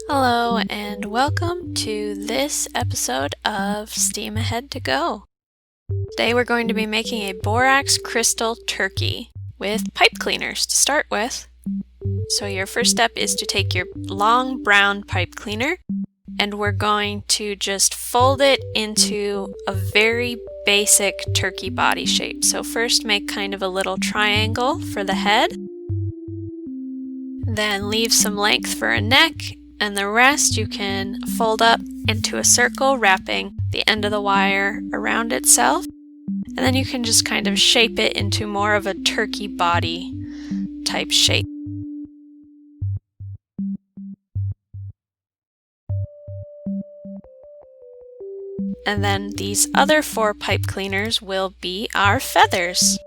Hello and welcome to this episode of Steam Ahead to Go. Today we're going to be making a borax crystal turkey with pipe cleaners to start with. So your first step is to take your long brown pipe cleaner and we're going to just fold it into a very basic turkey body shape. So first make kind of a little triangle for the head, then leave some length for a neck, and the rest you can fold up into a circle, wrapping the end of the wire around itself. And then you can just kind of shape it into more of a turkey body type shape. And then these other 4 pipe cleaners will be our feathers.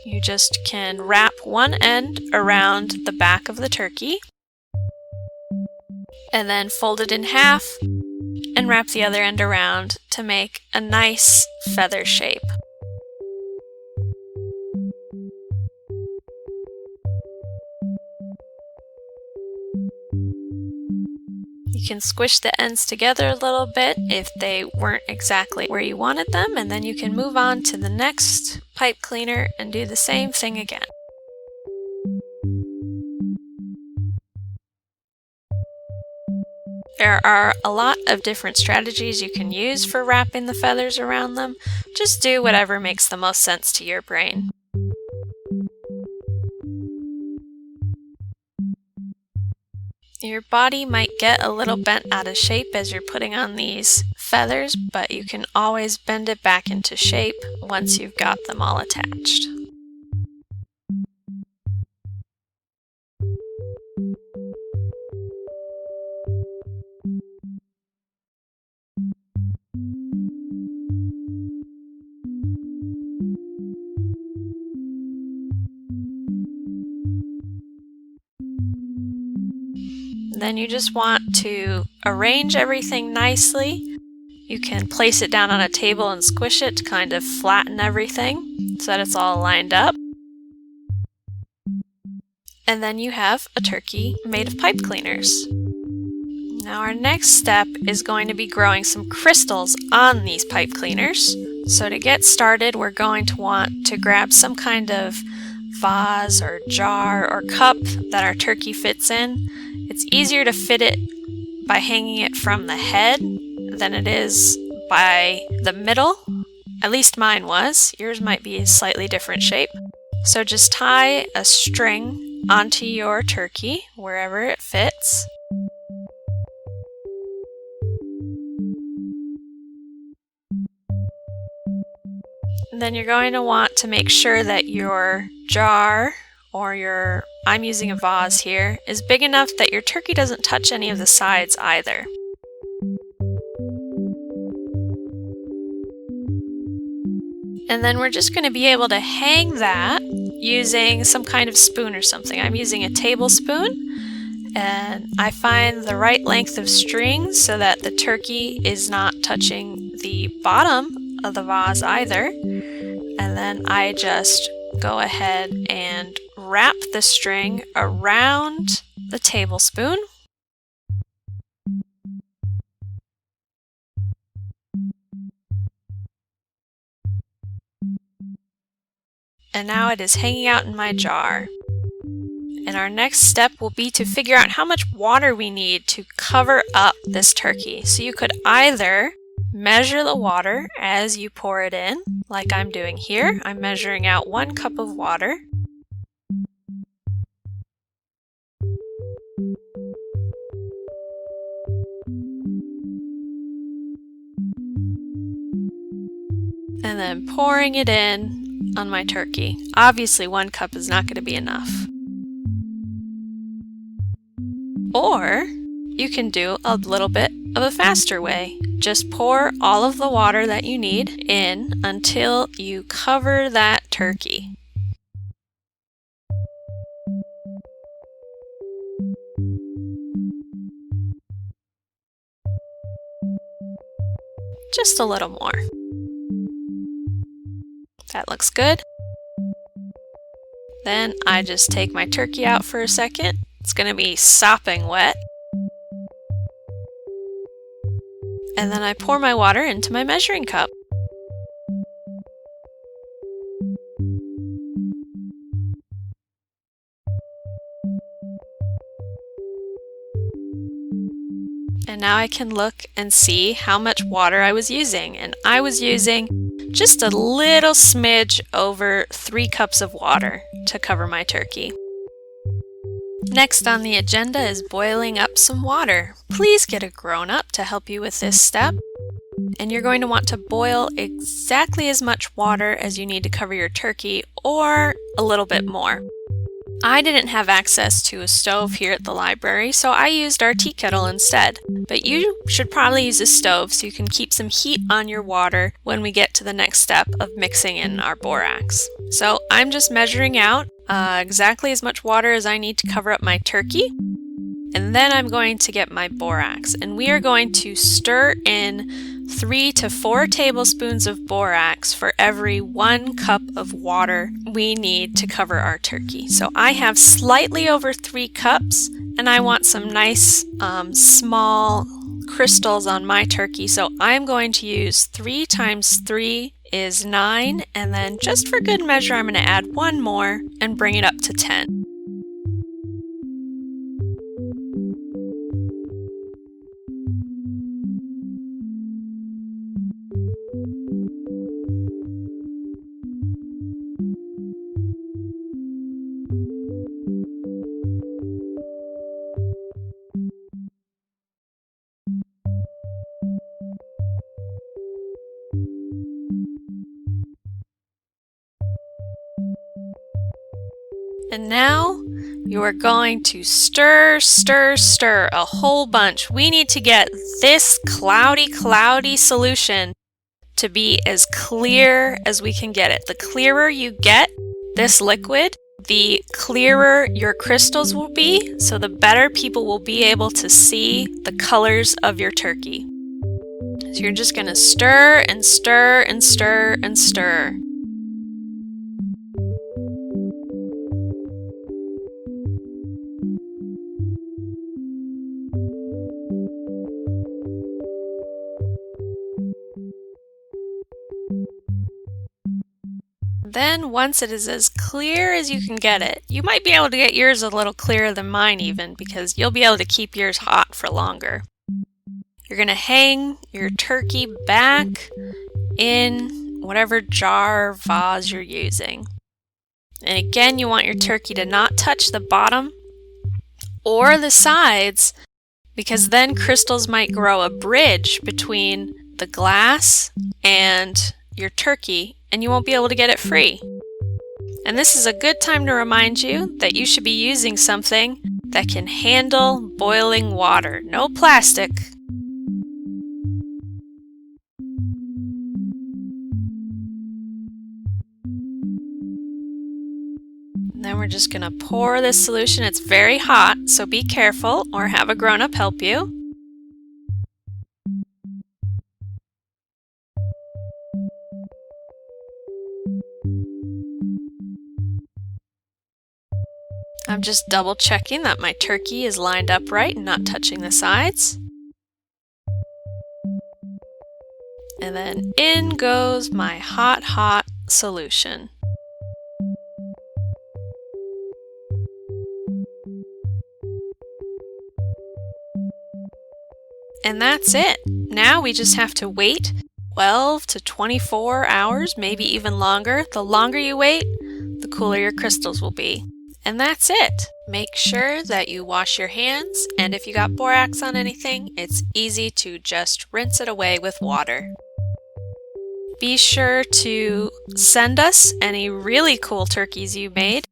You just can wrap one end around the back of the turkey, and then fold it in half and wrap the other end around to make a nice feather shape. You can squish the ends together a little bit if they weren't exactly where you wanted them, and then you can move on to the next pipe cleaner and do the same thing again. There are a lot of different strategies you can use for wrapping the feathers around them. Just do whatever makes the most sense to your brain. Your body might get a little bent out of shape as you're putting on these feathers, but you can always bend it back into shape once you've got them all attached. Then you just want to arrange everything nicely. You can place it down on a table and squish it to kind of flatten everything so that it's all lined up. And then you have a turkey made of pipe cleaners. Now our next step is going to be growing some crystals on these pipe cleaners. So to get started, we're going to want to grab some kind of vase or jar or cup that our turkey fits in. It's easier to fit it by hanging it from the head than it is by the middle. At least mine was. Yours might be a slightly different shape. So just tie a string onto your turkey wherever it fits. And then you're going to want to make sure that your jar or I'm using a vase here, is big enough that your turkey doesn't touch any of the sides either. And then we're just going to be able to hang that using some kind of spoon or something. I'm using a tablespoon, and I find the right length of string so that the turkey is not touching the bottom of the vase either. And then I just go ahead and wrap the string around the tablespoon. And now it is hanging out in my jar. And our next step will be to figure out how much water we need to cover up this turkey. So you could either measure the water as you pour it in, like I'm doing here. I'm measuring out 1 cup of water. And then pouring it in on my turkey. Obviously 1 cup is not going to be enough. Or you can do a little bit of a faster way. Just pour all of the water that you need in until you cover that turkey. Just a little more. That looks good. Then I just take my turkey out for a second. It's going to be sopping wet. And then I pour my water into my measuring cup. And now I can look and see how much water I was using. And I was using just a little smidge over 3 cups of water to cover my turkey. Next on the agenda is boiling up some water. Please get a grown-up to help you with this step. And you're going to want to boil exactly as much water as you need to cover your turkey, or a little bit more. I didn't have access to a stove here at the library, so I used our tea kettle instead. But you should probably use a stove so you can keep some heat on your water when we get to the next step of mixing in our borax. So I'm just measuring out exactly as much water as I need to cover up my turkey. And then I'm going to get my borax, and we are going to stir in 3 to 4 tablespoons of borax for every 1 cup of water we need to cover our turkey. So I have slightly over 3 cups, and I want some nice small crystals on my turkey. So I'm going to use 3 times 3 is 9, and then just for good measure I'm going to add 1 more and bring it up to 10. And now you are going to stir a whole bunch. We need to get this cloudy solution to be as clear as we can get it. The clearer you get this liquid, the clearer your crystals will be, so the better people will be able to see the colors of your turkey. So you're just going to stir and stir and stir and stir. Then once it is as clear as you can get it, you might be able to get yours a little clearer than mine even, because you'll be able to keep yours hot for longer. You're going to hang your turkey back in whatever jar or vase you're using. And again, you want your turkey to not touch the bottom or the sides, because then crystals might grow a bridge between the glass and your turkey, and you won't be able to get it free. And this is a good time to remind you that you should be using something that can handle boiling water. No plastic. And then we're just going to pour this solution. It's very hot, so be careful or have a grown-up help you. I'm just double checking that my turkey is lined up right and not touching the sides. And then in goes my hot solution. And that's it. Now we just have to wait 12 to 24 hours, maybe even longer. The longer you wait, the cooler your crystals will be. And that's it. Make sure that you wash your hands, and if you got borax on anything, it's easy to just rinse it away with water. Be sure to send us any really cool turkeys you made.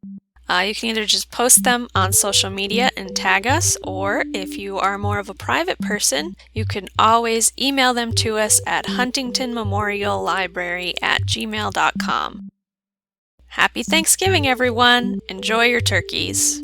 You can either just post them on social media and tag us, or if you are more of a private person, you can always email them to us at huntingtonmemoriallibrary@gmail.com. Happy Thanksgiving, everyone! Enjoy your turkeys!